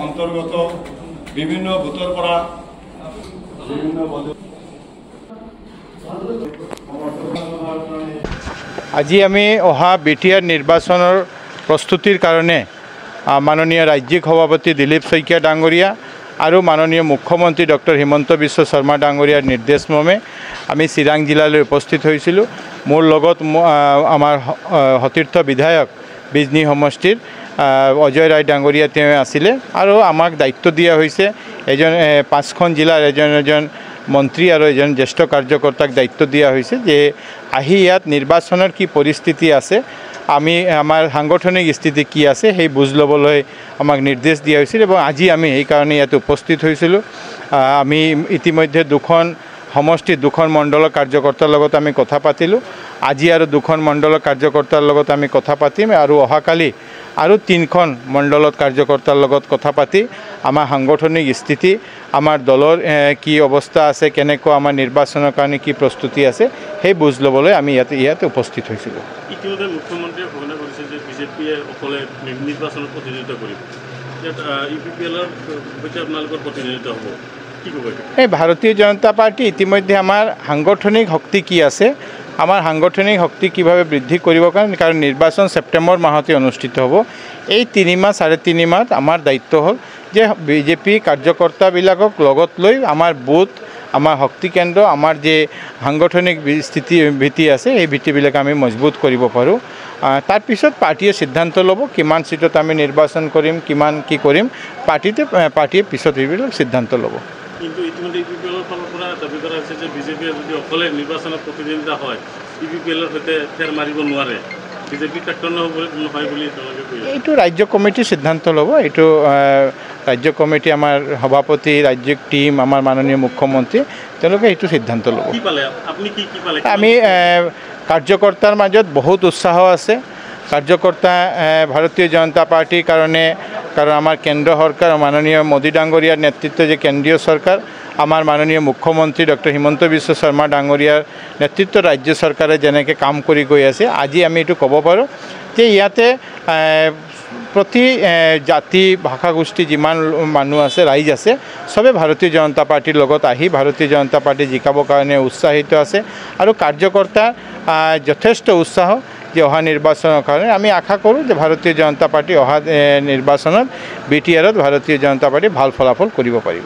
অন্তৰ্গত বিভিন্ন বুথৰ পৰা বিভিন্ন আজি আমি অহা বিটিআৰ নিৰ্বাচনেৰ প্ৰস্তুতিৰ কাৰণে মাননীয় ৰাজ্যিক সভাপতি দিলীপ শইকীয়া ডাঙৰীয়া আৰু মাননীয় মুখ্যমন্ত্ৰী ডক্টৰ হিমন্ত বিশ্ব শৰ্মা ডাঙৰীয়াৰ নিৰ্দেশমৰ্মে আমি চিৰাং জিলালৈ উপস্থিত হৈছিলোঁ। মোৰ লগত আমাৰ সতীৰ্থ বিধায়ক বিজনী সমষ্টিৰ অজয় ৰায় ডাঙৰীয়া তেওঁ আছিলে আৰু আমাক দায়িত্ব দিয়া হৈছে এজন 5খন জিলাৰ এজন মন্ত্ৰী আৰু এজন জ্যেষ্ঠ কাৰ্যকৰ্তাক দায়িত্ব দিয়া হৈছে যে আহি ইয়াত নিৰ্বাচনৰ কি পৰিস্থিতি আছে, আমি আমাৰ সাংগঠনিক স্থিতি কি আছে সেই বুজ ল'বলৈ আমাক নিৰ্দেশ দিয়া হৈছিল এবং আজি আমি এই কাৰণে ইয়াত উপস্থিত হৈছিলোঁ। আমি ইতিমধ্যে দুখন সমষ্টিত দুখন মণ্ডলৰ কাৰ্যকৰ্তাৰ লগত আমি কথা পাতিলোঁ। আজি আৰু দুখন মণ্ডলৰ কাৰ্যকৰ্তাৰ লগত আমি কথা পাতিম আৰু অহাকালি আৰু 3খন মণ্ডলত কাৰ্যকৰ্তাৰ লগত কথা পাতি আমাৰ সাংগঠনিক স্থিতি, আমাৰ দলৰ কি অৱস্থা আছে, কেনেকুৱা আমাৰ নিৰ্বাচনৰ কাৰণে কি প্ৰস্তুতি আছে সেই বুজ ল'বলৈ আমি ইয়াত উপস্থিত হৈছিলোঁ। ইতিমধ্যে মুখ্যমন্ত্ৰীয়ে ঘোষণা কৰিছে যে বিজেপিয়ে অকলে নিৰ্বাচনত প্ৰতিনিধিত্ব কৰিব। ইয়াত ইউপিপিএলৰ সৈতে আপোনালোকৰ প্ৰতিনিধিত্ব হ'ব, কি ক'ব? এই ভাৰতীয় জনতা পাৰ্টি ইতিমধ্যে আমাৰ সাংগঠনিক শক্তি কি আছে, আমাৰ সাংগঠনিক শক্তি কিভাবে বৃদ্ধি কৰিব কাৰণ নিৰ্বাচন ছেপ্টেম্বৰ মাহতে অনুষ্ঠিত হ'ব। এই 3 মাহ 3.5 মাহত আমাৰ দায়িত্ব হ'ল যে বিজেপি কাৰ্যকৰ্তাবিলাকক লগত লৈ আমাৰ বুথ, আমাৰ শক্তি কেন্দ্ৰ, আমাৰ যে সাংগঠনিক ভিত্তি আছে এই ভিত্তিবিলাক আমি মজবুত কৰিব পাৰোঁ। তাৰ পিছত পাৰ্টিয়ে সিদ্ধান্ত ল'ব কিমান সিটত আমি নিৰ্বাচন কৰিম, কিমান কি কৰিম, পাৰ্টিয়ে পিছত এইবিলাক সিদ্ধান্ত ল'ব। কিন্তু ইতিমধ্যে ইউপিপিএলৰ ফালৰ পৰা দাবী কৰা হৈছে যে বিজেপিয়ে যদি অকলে নিৰ্বাচনত প্ৰতিদ্বন্দ্বিতা হয় ইউপিপিএলৰ সৈতে ফেৰ মাৰিব নোৱাৰে, বিজেপি প্ৰাক্তন নহয় বুলি তেওঁলোকে কৈছে। এইটো ৰাজ্য কমিটিৰ সিদ্ধান্ত ল'ব। এইটো ৰাজ্য কমিটি, আমাৰ সভাপতি, ৰাজ্যিক টীম, আমাৰ মাননীয় মুখ্যমন্ত্ৰী তেওঁলোকে এইটো সিদ্ধান্ত ল'ব। কি পালে আপুনি, কি পালে? আমি কাৰ্যকৰ্তাৰ মাজত বহুত উৎসাহ আছে। কাৰ্যকৰ্তা ভাৰতীয় জনতা পাৰ্টিৰ কাৰণে, কাৰণ আমাৰ কেন্দ্ৰ চৰকাৰ মাননীয় মোদী ডাঙৰীয়াৰ নেতৃত্ব যে কেন্দ্ৰীয় চৰকাৰ, আমাৰ মাননীয় মুখ্যমন্ত্ৰী ডক্টৰ হিমন্ত বিশ্ব শৰ্মা ডাঙৰীয়াৰ নেতৃত্ব ৰাজ্য চৰকাৰে যেনেকৈ কাম কৰি গৈ আছে, আজি আমি এইটো ক'ব পাৰোঁ যে ইয়াতে প্ৰতি জাতি ভাষাগোষ্ঠী যিমান মানুহ আছে, ৰাইজ আছে, চবে ভাৰতীয় জনতা পাৰ্টিৰ লগত আহি ভাৰতীয় জনতা পাৰ্টি জিকাবৰ কাৰণে উৎসাহিত আছে আৰু কাৰ্যকৰ্তা যথেষ্ট উৎসাহ যে অহা নিৰ্বাচনৰ কাৰণে। আমি আশা কৰোঁ যে ভাৰতীয় জনতা পাৰ্টি অহা নিৰ্বাচনত বিটিআৰত ভাৰতীয় জনতা পাৰ্টি ভাল ফলাফল কৰিব পাৰিব।